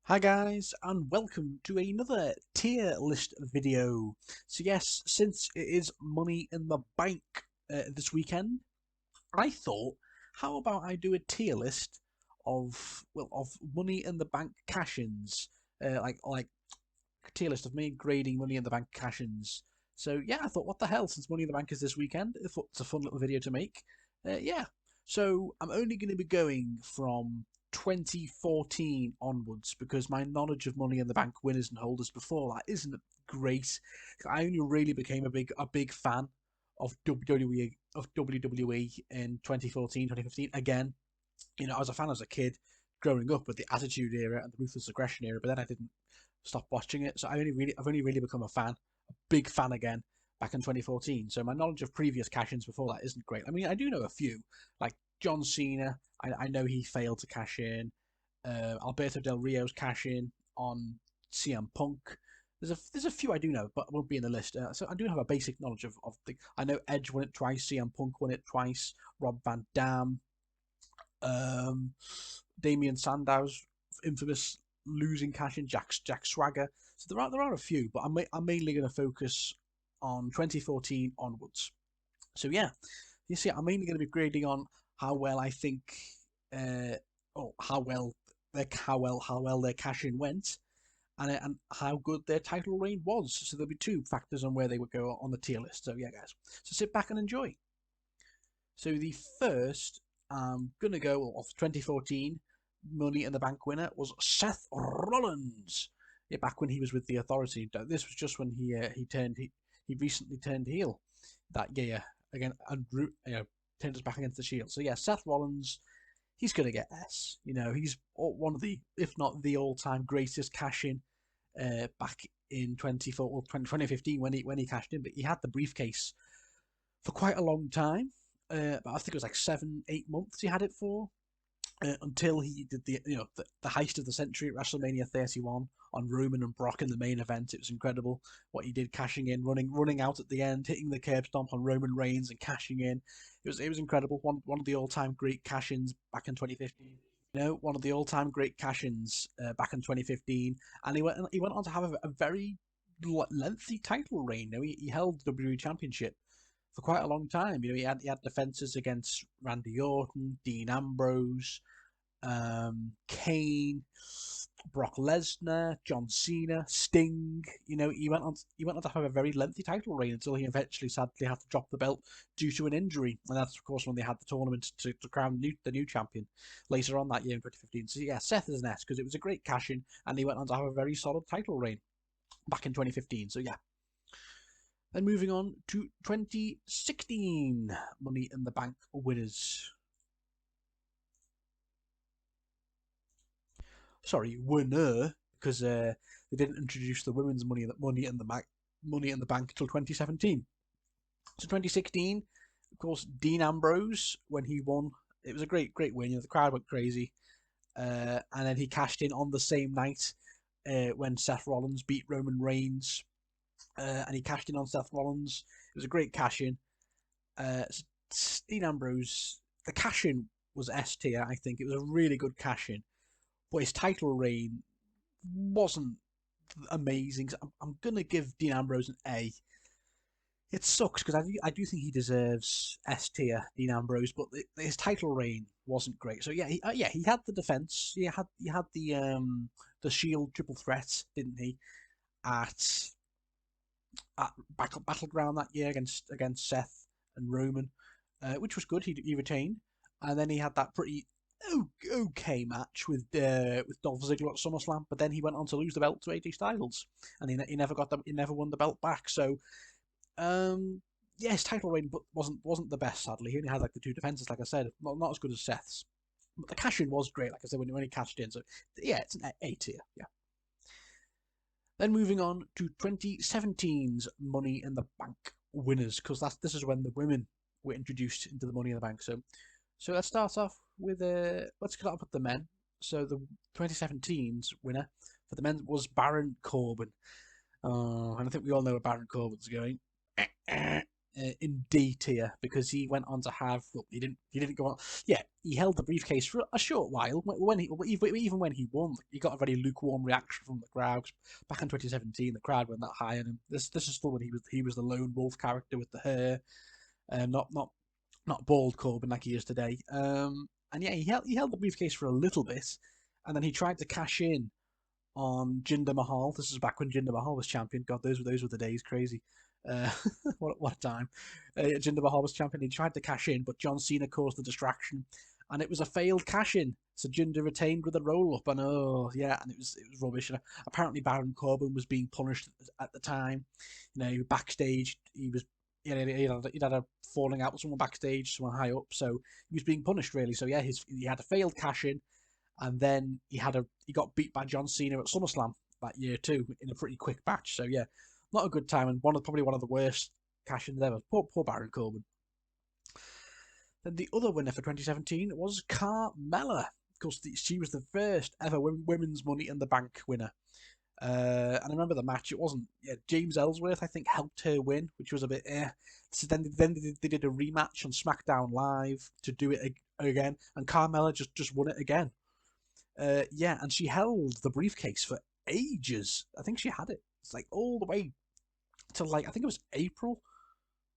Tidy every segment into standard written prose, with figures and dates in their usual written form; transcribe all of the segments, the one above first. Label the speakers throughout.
Speaker 1: Hi guys, and welcome to another tier list video. So yes, since it is Money in the Bank this weekend, I thought, how about I do a tier list of Money in the Bank cash-ins, like a tier list of me grading Money in the Bank cash-ins. So yeah, I thought, what the hell? Since Money in the Bank is this weekend, I thought it's a fun little video to make. Yeah, so I'm only going to be going from 2014 onwards because my knowledge of Money in the Bank winners and holders before that isn't great. I only really became a big fan of WWE in 2014, 2015. Again, I was a fan as a kid growing up with the Attitude Era and the Ruthless Aggression Era, but then I didn't stop watching it. So I've only really become a big fan again back in 2014. So my knowledge of previous cash-ins before that isn't great. I mean, I do know a few, like John Cena. I know he failed to cash in. Alberto Del Rio's cash in on CM Punk. There's a few I do know, but won't be in the list. So I do have a basic knowledge of the. I know Edge won it twice, CM Punk won it twice, Rob Van Dam, um, Damien Sandow's infamous losing cash in, Jack Swagger. So there are a few, but I'm mainly going to focus on 2014 onwards. So yeah, you see, I'm mainly going to be grading on how well I think, how well their cash in went, and how good their title reign was. So there'll be two factors on where they would go on the tier list. So yeah, guys, so sit back and enjoy. So the first I'm gonna go off 2014 Money in the Bank winner was Seth Rollins. Yeah, back when he was with the Authority. This was just when he recently turned heel that year again and turned us back against the Shield. So yeah, Seth Rollins, he's gonna get S. He's one of the, if not the all-time greatest cash in back in 2015 when he cashed in, but he had the briefcase for quite a long time. I think it was like 7, 8 months he had it for until he did the heist of the century at WrestleMania 31 on Roman and Brock in the main event. It was incredible what he did, cashing in, running out at the end, hitting the curb stomp on Roman Reigns and cashing in. It was incredible. One of the all time great cash ins back in 2015. One of the all time great cash ins back in 2015, and he went on to have a very lengthy title reign. He held the WWE Championship for quite a long time. He had defenses against Randy Orton, Dean Ambrose, Kane, Brock Lesnar, John Cena, Sting. He went on to have a very lengthy title reign until he eventually sadly had to drop the belt due to an injury, and that's of course when they had the tournament to crown the new champion later on that year in 2015. So yeah, Seth is an S because it was a great cash in, and he went on to have a very solid title reign back in 2015. So yeah. Then moving on to 2016 Money in the Bank winners. Sorry, winner, because they didn't introduce the women's Money in the Bank until 2017. So 2016, of course, Dean Ambrose when he won, it was a great win. The crowd went crazy, and then he cashed in on the same night when Seth Rollins beat Roman Reigns, and he cashed in on Seth Rollins. It was a great cash in. Uh, Dean Ambrose, the cash in was S tier. I think it was a really good cash in, but his title reign wasn't amazing. I'm gonna give Dean Ambrose an A. It sucks because I do think he deserves S tier, Dean Ambrose, but his title reign wasn't great. So yeah, he had the defense. He had the Shield triple threat, didn't he? At Battleground that year against Seth and Roman, which was good. He retained, and then he had that pretty okay match with Dolph Ziggler at SummerSlam. But then he went on to lose the belt to AJ Styles, and he never won the belt back. So yeah, his title reign wasn't the best. Sadly, he only had like the two defenses, like I said, not as good as Seth's. But the cash in was great, like I said, when he cashed in. So yeah, it's an A tier. Yeah. Then moving on to 2017's Money in the Bank winners, because this is when the women were introduced into the Money in the Bank. So let's start off with let's start off with the men. So the 2017's winner for the men was Baron Corbin. And I think we all know where Baron Corbin's going. in D tier because he went on to have. Well, he didn't go on. Yeah, he held the briefcase for a short while. When he even when he won, he got a very lukewarm reaction from the crowd. Back in 2017, the crowd weren't that high on him. This is still when he was the lone wolf character with the hair, not bald Corbin like he is today. And yeah, he held the briefcase for a little bit, and then he tried to cash in on Jinder Mahal. This is back when Jinder Mahal was champion. God, those were the days. Crazy. Uh, what a time. Jinder Mahal was champion. He tried to cash in, but John Cena caused the distraction, and it was a failed cash in. So Jinder retained with a roll up, and and it was rubbish. And apparently Baron Corbin was being punished at the time. Backstage he was. He'd had a falling out with someone backstage, someone high up, so he was being punished really. So yeah, he had a failed cash in, and then he got beat by John Cena at SummerSlam that year too in a pretty quick match. So yeah, not a good time, and probably one of the worst cash-ins ever. Poor Baron Corbin. Then the other winner for 2017 was Carmella. Of course, she was the first ever women's Money in the Bank winner. And I remember the match. It wasn't. Yeah, James Ellsworth, I think, helped her win, which was a bit. So then they did a rematch on SmackDown Live to do it again, and Carmella just won it again. Yeah, and she held the briefcase for ages. I think she had it. It's like all the way to I think it was April.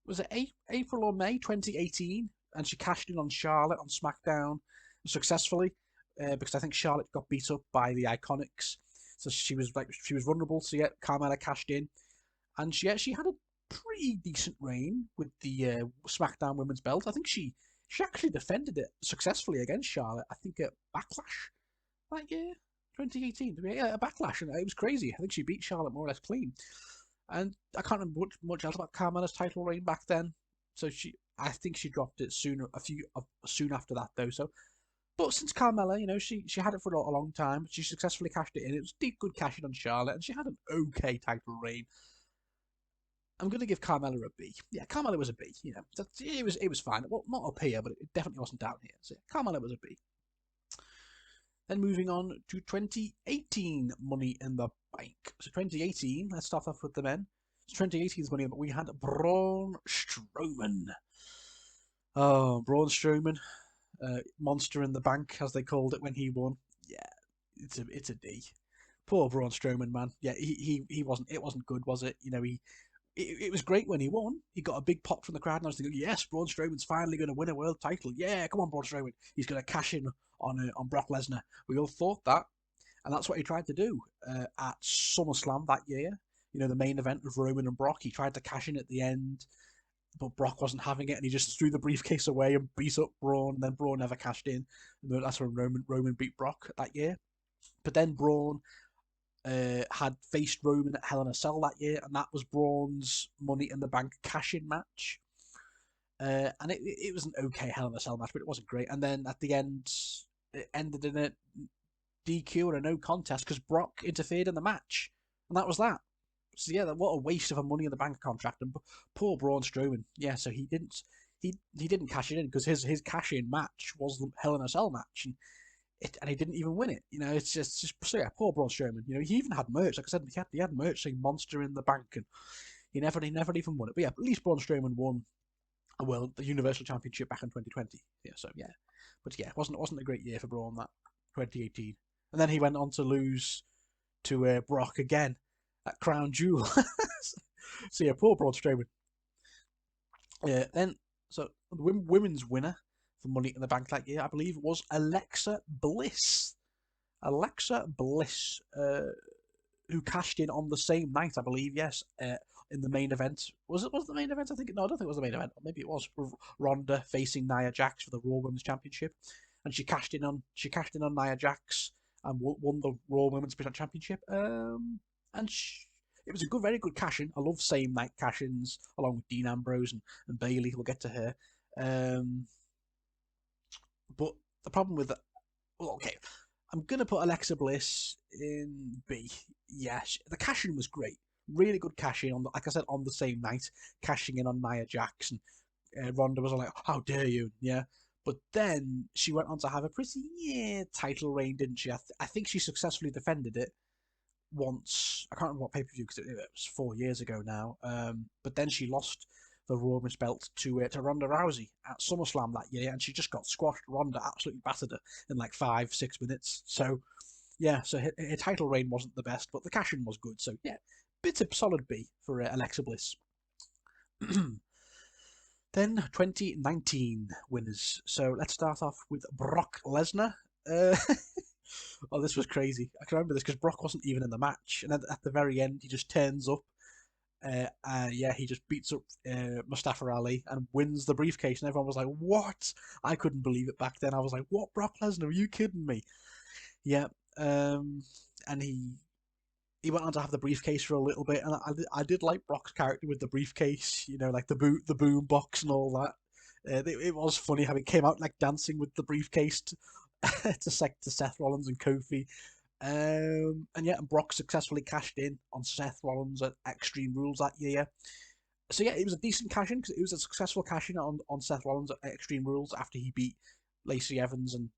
Speaker 1: Was it April or May 2018? And she cashed in on Charlotte on SmackDown successfully because I think Charlotte got beat up by the Iconics, so she was vulnerable. So yeah, Carmella cashed in, and she had a pretty decent reign with the SmackDown Women's Belt. I think she actually defended it successfully against Charlotte. I think at Backlash that year, 2018. Yeah, a Backlash, and it was crazy. I think she beat Charlotte more or less clean. And I can't remember much else about Carmella's title reign back then. So I think she dropped it soon after that though. So, but since Carmella, she had it for a long time. She successfully cashed it in. It was a good cash in on Charlotte, and she had an okay title reign. I'm going to give Carmella a B. Yeah, Carmella was a B. It was fine. Well, not up here, but it definitely wasn't down here. So Carmella was a B. Then moving on to 2018 Money in the Bank. So 2018, let's start off with the men. So 2018's Money in the Bank, we had Braun Strowman. Oh, Braun Strowman, Monster in the Bank, as they called it when he won. Yeah, it's a D. Poor Braun Strowman, man. Yeah, he wasn't. It wasn't good, was it? It was great when he won. He got a big pop from the crowd, and I was thinking, yes, Braun Strowman's finally going to win a world title. Yeah, come on, Braun Strowman. He's going to cash in on Brock Lesnar. We all thought that, and that's what he tried to do at SummerSlam that year. The main event of Roman and Brock. He tried to cash in at the end, but Brock wasn't having it, and he just threw the briefcase away and beat up Braun, and then Braun never cashed in. And that's when Roman beat Brock that year. But then Braun had faced Roman at Hell in a Cell that year, and that was Braun's Money in the Bank cash-in match. And it was an okay Hell in a Cell match, but it wasn't great. And then at the end, it ended in a DQ and a no contest because Brock interfered in the match, and that was that. So yeah, what a waste of a Money in the Bank contract. And poor Braun Strowman. Yeah, so he didn't cash it in because his cash-in match was the Hell in a Cell match, and he didn't even win it. It's just so yeah, poor Braun Strowman. He even had merch. Like I said, he had merch saying "Monster in the Bank," and he never even won it. But yeah, at least Braun Strowman won the Universal Championship back in 2020. Yeah, so yeah, but yeah, it wasn't a great year for Braun that 2018. And then he went on to lose to Brock again at Crown Jewel. So yeah, poor Braun Strowman. Yeah, then so the women's winner for Money in the Bank that year, I believe, was Alexa Bliss. Alexa Bliss, who cashed in on the same night, I believe, yes, in the main event. Was it the main event? I don't think it was the main event. Maybe it was Ronda facing Nia Jax for the Raw Women's Championship, and she cashed in on Nia Jax and won the Raw Women's Championship. And it was a very good cash in. I love same night cash ins along with Dean Ambrose and Bayley. We'll get to her. But the problem with okay, I'm going to put Alexa Bliss in B. Yeah, the cash-in was great. Really good cash-in, like I said, on the same night, cashing in on Nia Jax. And Ronda was like, how dare you, yeah? But then she went on to have a pretty title reign, didn't she? I think she successfully defended it once. I can't remember what pay-per-view because it was 4 years ago now. But then she lost the Raw Women's belt to Ronda Rousey at SummerSlam that year, and she just got squashed. Ronda absolutely battered her in like 5-6 minutes. So yeah, so her title reign wasn't the best, but the cash-in was good. So yeah, bit of solid B for Alexa Bliss. Then 2019 winners. So let's start off with Brock Lesnar. Oh, this was crazy. I can remember this because Brock wasn't even in the match, and at the very end, he just turns up. Yeah, he just beats up Mustafa Ali and wins the briefcase, and everyone was like, "What?" I couldn't believe it back then. I was like, "What, Brock Lesnar? Are you kidding me?" Yeah, and he went on to have the briefcase for a little bit, and I did like Brock's character with the briefcase, you know, like the boom box and all that. It was funny how he came out like dancing with the briefcase to Seth Rollins and Kofi. And yeah, and Brock successfully cashed in on Seth Rollins at Extreme Rules that year. So yeah, it was a decent cash in because it was a successful cash in on Seth Rollins at Extreme Rules after he beat Lacey Evans and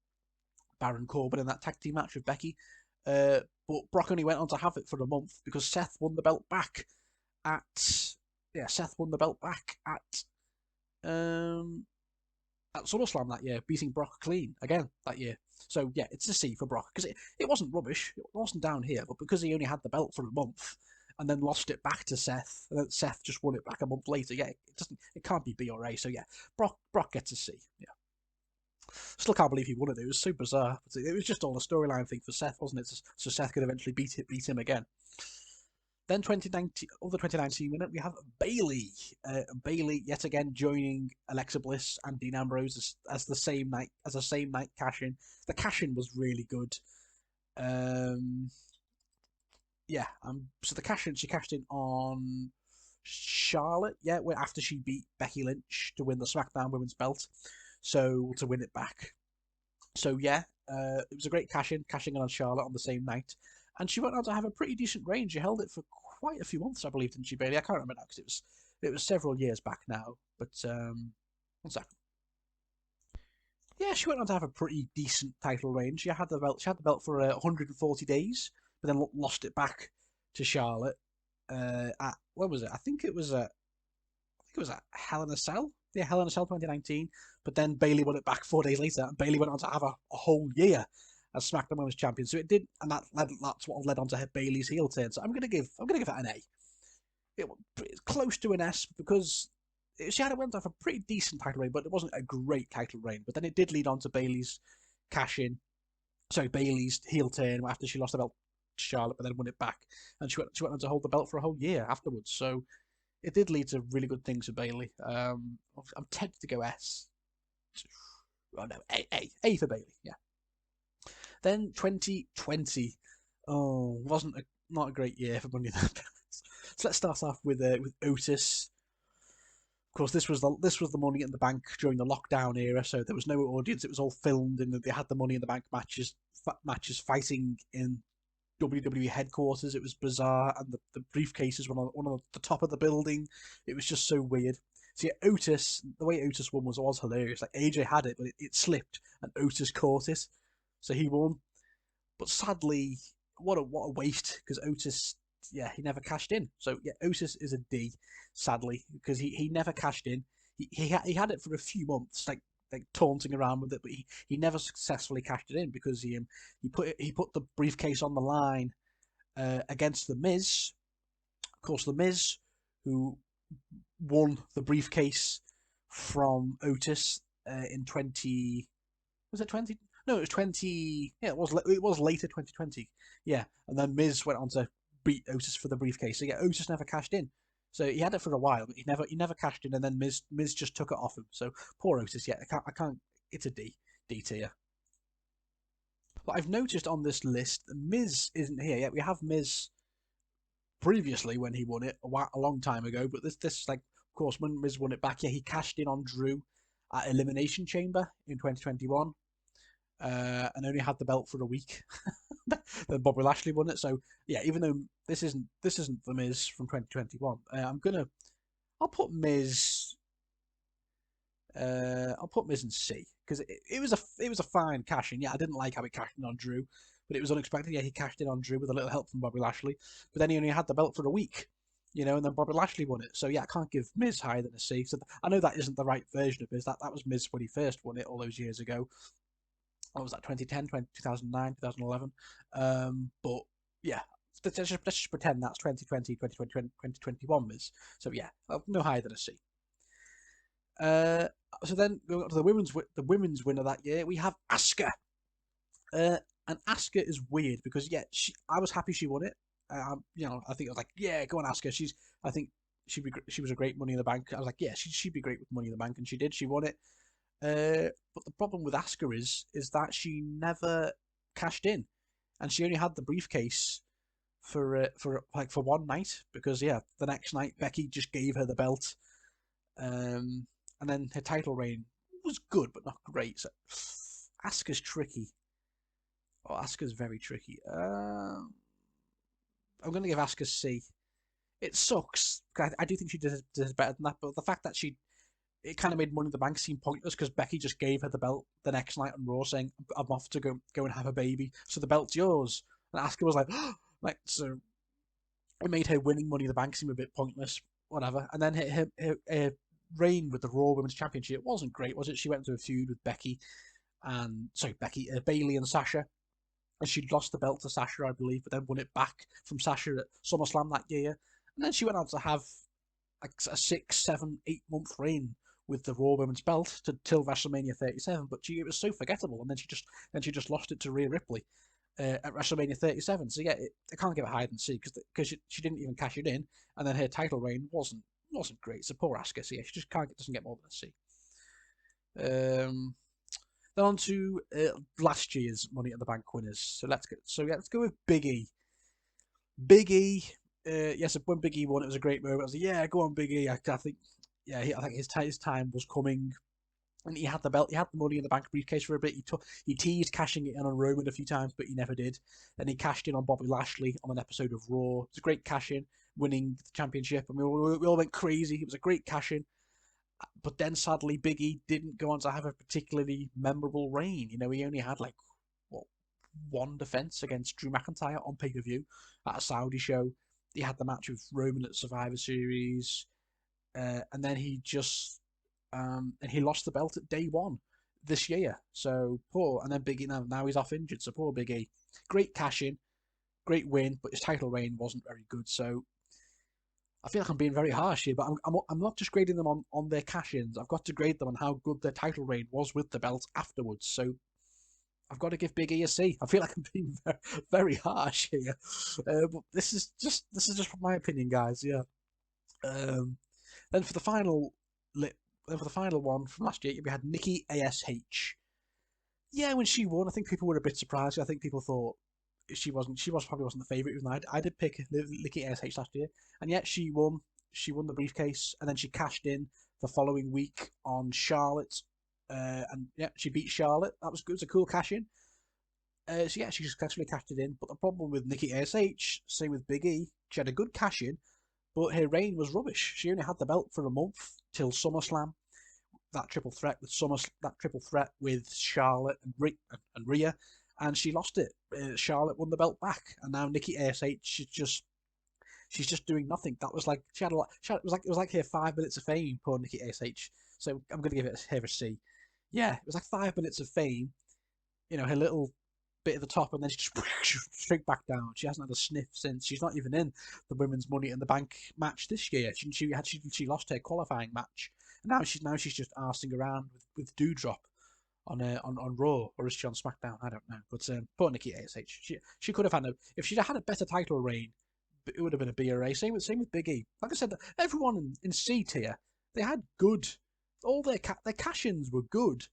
Speaker 1: Baron Corbin in that tag team match with Becky. But Brock only went on to have it for a month because Seth won the belt back at Seth won the belt back at SummerSlam that year, beating Brock clean again that year. So yeah, it's a C for Brock because it wasn't rubbish, it wasn't down here, but because he only had the belt for a month and then lost it back to Seth, and then Seth just won it back a month later. Yeah, it can't be B or A. So yeah, Brock gets a C. Yeah. Still can't believe he won it. It was so bizarre. It was just all a storyline thing for Seth, wasn't it? So Seth could eventually beat him again. Then 2019 winner, we have Bayley. Bayley yet again joining Alexa Bliss and Dean Ambrose as the same night cash in. The cash in was really good. So the cash in, she cashed in on Charlotte. Yeah, after she beat Becky Lynch to win the SmackDown Women's belt, so to win it back. So yeah, it was a great cashing in on Charlotte on the same night, and she went on to have a pretty decent reign. She held it for quite a few months, I believe, didn't she, Bayley? I can't remember now because it was several years back now. But one second. Yeah, she went on to have a pretty decent title reign. She had the belt. She had the belt for 140 days, but then lost it back to Charlotte. At when was it? I think it was at Hell in a Cell. Yeah, Hell in a Cell 2019. But then Bayley won it back 4 days later, and Bayley went on to have a whole year as SmackDown Women's Champion. So it did, and that's what led on to Bayley's heel turn. So I'm gonna give that an A. It's close to an S because she went off a pretty decent title reign, but it wasn't a great title reign. But then it did lead on to Bayley's cash in. Sorry, Bayley's heel turn after she lost the belt to Charlotte, but then won it back, and she went on to hold the belt for a whole year afterwards. So it did lead to really good things for Bayley. I'm tempted to go S. Oh no, A for Bayley. Yeah. Then 2020. Oh, not a great year for Money in the Bank. So let's start off with Otis. Of course, this was the Money in the Bank during the lockdown era, so there was no audience. It was all filmed, and they had the Money in the Bank matches fighting in WWE headquarters. It was bizarre, and the briefcases were on the top of the building. It was just so weird. So yeah, Otis, the way Otis won was hilarious. Like AJ had it, but it slipped, and Otis caught it, so he won. But sadly, what a waste, because Otis, yeah, he never cashed in. So yeah, Otis is a D, sadly, because he never cashed in. He had it for a few months, like taunting around with it, but he never successfully cashed it in because he put the briefcase on the line against the Miz. Of course, the Miz, who won the briefcase from Otis in 20. Was it 20? No, it was 20. Yeah, it was later 2020. Yeah, and then Miz went on to beat Otis for the briefcase. So yeah, Otis never cashed in. So he had it for a while, but he never cashed in, and then Miz just took it off him. So poor Otis. Yeah, I can't. It's a D tier. But I've noticed on this list, Miz isn't here yet. We have Miz previously when he won it a long time ago, but this like, of course, when Miz won it back, yeah, he cashed in on Drew at Elimination Chamber in 2021. And only had the belt for a week. Then Bobby Lashley won it. So yeah, even though this isn't the Miz from 2021, I'll put Miz. I'll put Miz in C because it was a fine cash in. Yeah, I didn't like how he cashed in on Drew, but it was unexpected. Yeah, he cashed in on Drew with a little help from Bobby Lashley, but then he only had the belt for a week. you know, and then Bobby Lashley won it. So yeah, I can't give Miz higher than a C. So I know that isn't the right version of Miz. That was Miz when he first won it all those years ago. What was that, 2010, 2009, 2011? But yeah, let's just pretend that's 2020, 2020, 2021 Miz. So yeah, no higher than a C. So then going on to the women's winner that year, we have Asuka. And Asuka is weird because yeah, I was happy she won it. I think I was like, yeah, go on, Asuka. I think she was a great Money in the Bank. I was like, yeah, she'd be great with Money in the Bank, and she did. She won it. But the problem with Asuka is that she never cashed in, and she only had the briefcase for one night because yeah, the next night Becky just gave her the belt, and then her title reign was good but not great. So Asuka's tricky. Oh, Asuka's very tricky. I'm going to give Asuka C. It sucks. I do think she does better than that, but the fact that it kind of made Money in the Bank seem pointless because Becky just gave her the belt the next night on Raw, saying, "I'm off to go and have a baby, so the belt's yours." And Asuka was like, like so, it made her winning Money in the Bank seem a bit pointless. Whatever. And then her reign with the Raw Women's Championship wasn't great, was it? She went into a feud with Bailey and Sasha, and she'd lost the belt to Sasha, I believe, but then won it back from Sasha at SummerSlam that year. And then she went on to have like a 6, 7, 8 month reign with the Raw Women's belt till WrestleMania 37. But it was so forgettable, and then she just lost it to Rhea Ripley at WrestleMania 37. So yeah, I can't give it higher than C because she didn't even cash it in, and then her title reign wasn't great. So poor Asuka, so yeah, she just doesn't get more than a C. Then on to last year's Money in the Bank winners. Let's go with Big E. Big E. Yes, when Big E won, it was a great moment. I was like, yeah, go on, Big E. I think, yeah, I think his time was coming, and he had the belt. He had the Money in the Bank briefcase for a bit. He teased cashing it in on Roman a few times, but he never did. Then he cashed in on Bobby Lashley on an episode of Raw. It was a great cash in, winning the championship. I mean, we all went crazy. It was a great cash in. But then sadly, Big E didn't go on to have a particularly memorable reign. You know, he only had like what, one defense against Drew McIntyre on pay per view at a Saudi show. He had the match with Roman at Survivor Series, and then and he lost the belt at day one this year. So poor, and then Big E now he's off injured. So poor Big E. Great cash in, great win, but his title reign wasn't very good. So I feel like I'm being very harsh here, but I'm not just grading them on their cash-ins. I've got to grade them on how good their title reign was with the belt afterwards. So I've got to give Big E a C. I feel like I'm being very, very harsh here, but this is just my opinion, guys. Yeah. Um, then for the final then for the final one from last year, we had Nikki A.S.H. Yeah, when she won, I think people were a bit surprised. I think people thought she probably wasn't the favourite, even though I did pick Nikki A.S.H last year, and yet she won. She won the briefcase, and then she cashed in the following week on Charlotte, and yeah, she beat Charlotte. That was good. It was a cool cash in. So yeah, she successfully cashed it in. But the problem with Nikki A.S.H, same with Big E, she had a good cash in, but her reign was rubbish. She only had the belt for a month till SummerSlam. That triple threat with Charlotte and Rhea, and she lost it. Charlotte won the belt back, and now Nikki A.S.H she's just doing nothing. That was like she had a lot. It was like her 5 minutes of fame, poor Nikki A.S.H. So I'm going to give her a C. Yeah, it was like 5 minutes of fame. You know, her little bit at the top, and then she just straight back down. She hasn't had a sniff since. She's not even in the women's Money in the Bank match this year. She lost her qualifying match, and now she's just arsing around with Doudrop on Raw, or is she on SmackDown? I don't know. But poor Nikki A.S.H. She could have had if she'd had a better title reign, it would have been a B or A. Same with Big E. Like I said, everyone in C tier, they had good. All their cash-ins were good,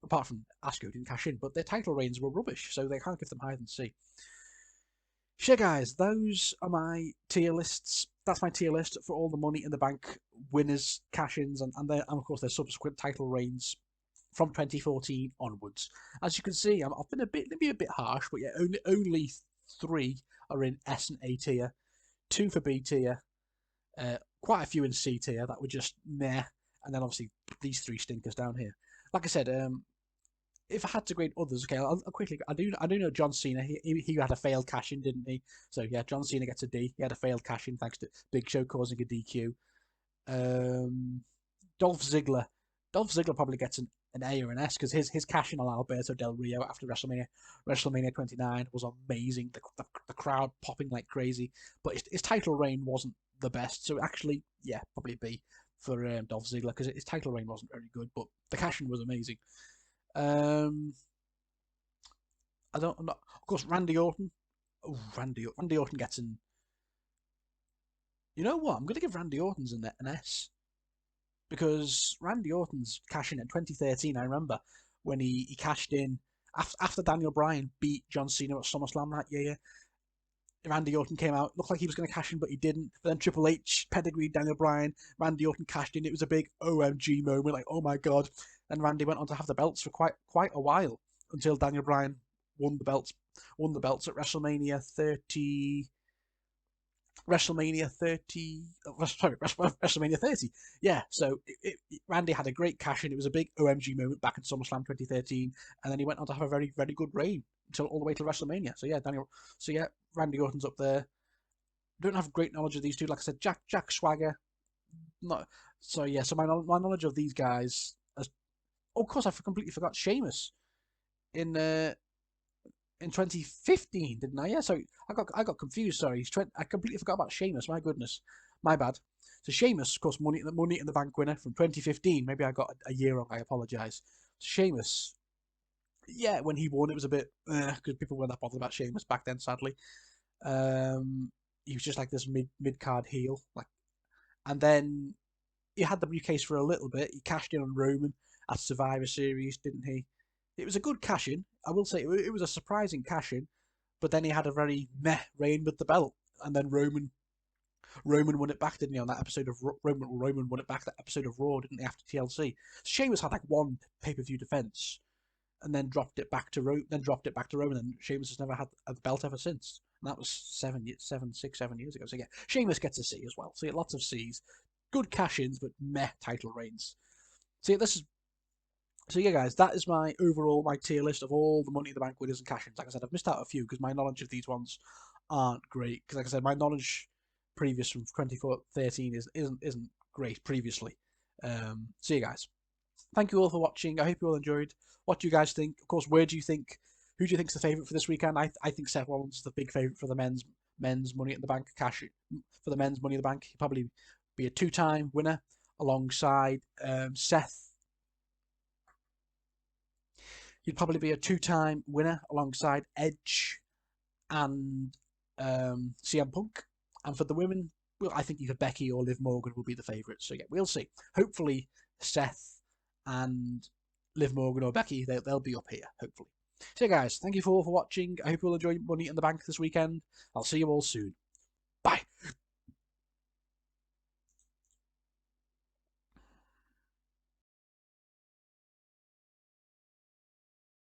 Speaker 1: apart from Asuka who didn't cash in, but their title reigns were rubbish, so they can't give them higher than C. So guys, those are my tier lists. That's my tier list for all the Money in the Bank winners, cash-ins, and of course their subsequent title reigns from 2014 onwards. As you can see, I've been maybe a bit harsh, but yeah, only 3 are in S and A tier, 2 for B tier, quite a few in C tier that were just meh, and then obviously these 3 stinkers down here. Like I said, if I had to grade others, okay, I'll quickly. I do know John Cena. He had a failed cash in, didn't he? So yeah, John Cena gets a D. He had a failed cash in thanks to Big Show causing a DQ. Um, Dolph Ziggler. Dolph Ziggler probably gets an A or an S because his cash in on Alberto Del Rio after WrestleMania 29 was amazing. The crowd popping like crazy, but his title reign wasn't the best. So actually, yeah, probably a B for Dolph Ziggler because his title reign wasn't very good, but the cash in was amazing. Um, I don't. I'm not, of course, Randy Orton. Oh, Randy Orton gets an. You know what? I'm going to give Randy Orton's an S because Randy Orton's cashing in 2013. I remember when he cashed in after Daniel Bryan beat John Cena at SummerSlam that year. Randy Orton came out, looked like he was going to cash in, but he didn't. But then Triple H pedigreed Daniel Bryan. Randy Orton cashed in. It was a big OMG moment, like oh my god. And Randy went on to have the belts for quite a while until Daniel Bryan won the belts at WrestleMania 30. Yeah, so Randy had a great cash in. It was a big OMG moment back in SummerSlam 2013, and then he went on to have a very, very good reign until all the way to WrestleMania. So yeah, Randy Orton's up there. Don't have great knowledge of these two. Like I said, Jack Swagger. Not so yeah. So my knowledge of these guys. Oh, of course, I completely forgot Sheamus in in 2015, didn't I? Yeah, sorry, I got confused. Sorry, I completely forgot about Sheamus. My goodness, my bad. So Sheamus, of course, Money in the Bank winner from 2015. Maybe I got a year wrong. I apologise. Sheamus, yeah, when he won, it was a bit because people weren't that bothered about Sheamus back then. Sadly, he was just like this mid card heel, like, and then he had the briefcase for a little bit. He cashed in on Roman at Survivor Series, didn't he? It was a good cash in. I will say it was a surprising cash in, but then he had a very meh reign with the belt, and then Roman won it back, didn't he? On that episode of Roman won it back that episode of Raw, didn't he? After TLC, Sheamus had like one pay-per-view defense, and then dropped it back to Roman, and Sheamus has never had a belt ever since. And that was 7 years ago. So yeah, Sheamus gets a C as well. So yeah, lots of C's, good cash-ins, but meh title reigns. So yeah, guys, that is my tier list of all the Money in the Bank winners and cash-ins. Like I said, I've missed out a few because my knowledge of these ones aren't great. Because like I said, my knowledge previous from 2013 isn't great previously. So yeah, guys, thank you all for watching. I hope you all enjoyed. What do you guys think? Of course, who do you think's the favourite for this weekend? I think Seth Rollins is the big favourite for the men's Money in the Bank for the men's Money in the Bank. He'll probably be a two-time winner alongside Seth. He'd probably be a two-time winner alongside Edge and CM Punk. And for the women, well, I think either Becky or Liv Morgan will be the favourites. So yeah, we'll see. Hopefully, Seth and Liv Morgan or Becky, they'll be up here. Hopefully. So yeah, guys, thank you all for watching. I hope you all enjoy Money in the Bank this weekend. I'll see you all soon.